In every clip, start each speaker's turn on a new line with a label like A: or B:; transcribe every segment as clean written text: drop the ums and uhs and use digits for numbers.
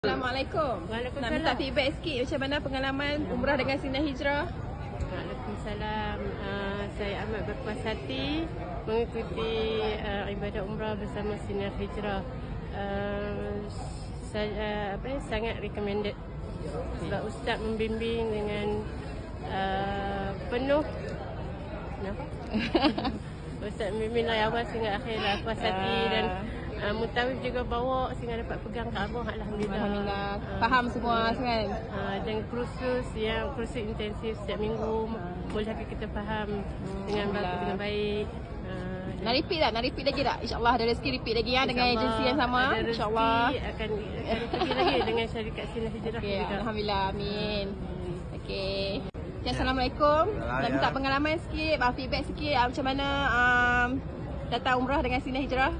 A: Assalamualaikum.
B: Waalaikumsalam.
A: Nak minta feedback sikit macam mana pengalaman umrah dengan Sinar Hijrah?
B: Waalaikumsalam. Saya amat berpuas hati mengikuti ibadah umrah bersama Sinar Hijrah. Saya sangat recommended sebab Ustaz membimbing dengan penuh. Kenapa? Ustaz membimbing dari awal sehingga akhir lah, puas hati dan Mutawif juga bawa sehingga dapat pegang Kaabah. Alhamdulillah.
A: Alhamdulillah. Faham semua kan?
B: Dan kursus intensif setiap minggu boleh kita faham dengan baik.
A: Nak repeat tak? Nak repeat lagi tak? InsyaAllah ada rezeki repeat lagi ya dengan agensi yang sama. InsyaAllah
B: akan pergi lagi dengan syarikat Sinar Hijrah.
A: Okay, Alhamdulillah. Amin. Okay. Assalamualaikum. Nak minta pengalaman sikit, feedback sikit macam mana datang umrah dengan Sinar Hijrah?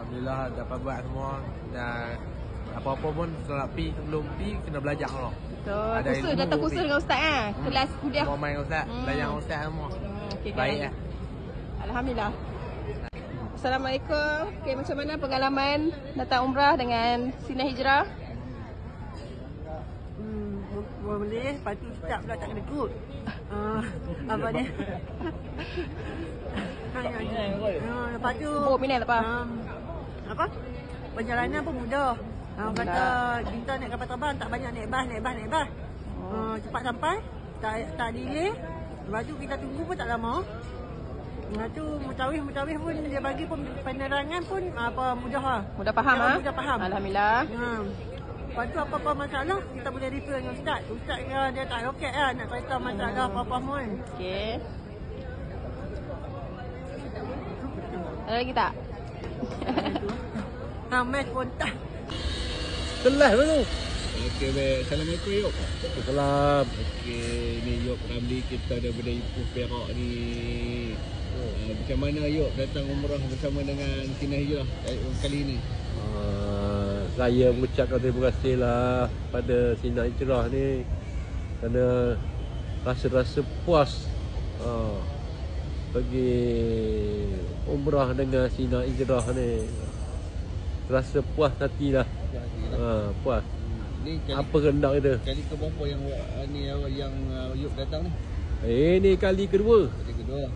C: Alhamdulillah dapat buat semua dan apa-apa pun kalau sebelum kena belajar dulu.
A: Betul. Kursus datang kursus dengan ustaz Kelas kuliah.
C: Mau main ustaz, belajar dengan ustaz semua.
A: Okay,
C: baik lah.
A: Alhamdulillah. Assalamualaikum. Okay, macam mana pengalaman datang umrah dengan Sinar Hijrah?
D: Boleh, lepas tu ustaz pula tak kena ikut. Apa dia? Lepas tu
A: Minat apa?
D: Apa? Perjalanan pun mudah. Kata kita naik kapal terbang tak banyak naik bas. Cepat sampai, tak delay. Lepas tu kita tunggu pun tak lama. Lepas tu mutawif pun dia bagi penerangan pun mudah lah.
A: Mudah faham
D: Mudah faham.
A: Alhamdulillah.
D: Lepas tu apa-apa masalah kita boleh refer dengan ustaz. Ustaz dia tak roket lah nak cerita masalah apa-apa pun.
A: Okey. Ada lagi tak?
D: Mes pun tak.
E: Telah tu. Okey, baik. Assalamualaikum, Yop. Waalaikumsalam. Okey, ni Yop Ramli, kita daripada Ipoh Perak ni. Macam mana Yop datang umrah bersama dengan Sinar Hijrah kali ni?
F: Saya mengucapkan terima kasih lah pada Sinar Hijrah ni kerana rasa-rasa puas pergi umrah dengan Sinar Hijrah ni. Rasa puas hati lah. Puas.
E: Ni
F: apa kehendak kita.
E: Kali ke berapa yang Yop datang ni?
F: Ini kali kedua.
E: Kali kedua.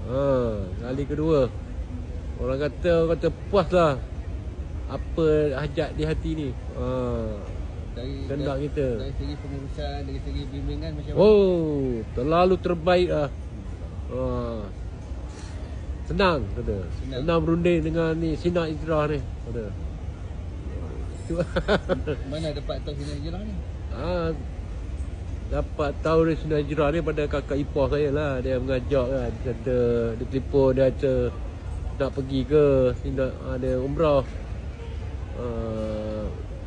F: Kali kedua. Orang kata puas lah. Apa hajat di hati ni. Kehendak kita.
E: Dari segi pengurusan, dari segi bimbingan macam mana?
F: Terlalu terbaik lah. Senang kata. Senang berunding dengan ni Sinar Hijrah ni kata.
E: Mana dapat tahu Sinar Hijrah ni?
F: Dapat tahu dari Sinar Hijrah ni pada kakak ipar saya lah. Dia mengajak kan. Dia kata, dia telefon, dia kata nak pergi ke Sinar, ada umrah.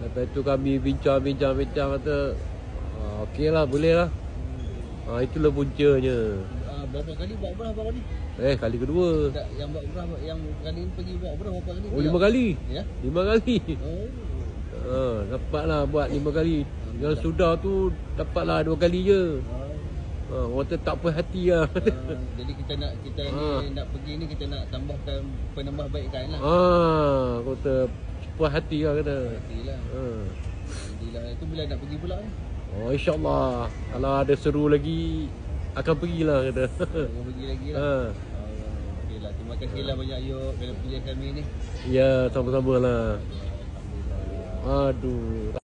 F: Lepas tu kami bincang kata okey lah, boleh lah. Itulah puncanya.
E: Berapa kali buat umrah berapa ni?
F: Kali kedua.
E: Yang buat umrah, yang kali ni pergi buat umrah berapa kali?
F: 5 kali.
E: Ya?
F: 5 kali. Dapatlah buat 5 kali. Yang sudah tu dapatlah 2 kali je. Orang tu tak puas hati lah.
E: Jadi kita ni nak pergi ni, kita nak tambahkan penambahbaikan lah.
F: Kata puas hati lah kata.
E: Pastilah. Alhamdulillah. Itu bila nak pergi pula ni?
F: InsyaAllah. Kalau ada seru lagi akan pergilah kata.
E: Akan pergi lagi lah. Okeylah. Terima kasihlah banyak Yop kerana pilih kami ni.
F: Ya, sama-sama lah. Aduh.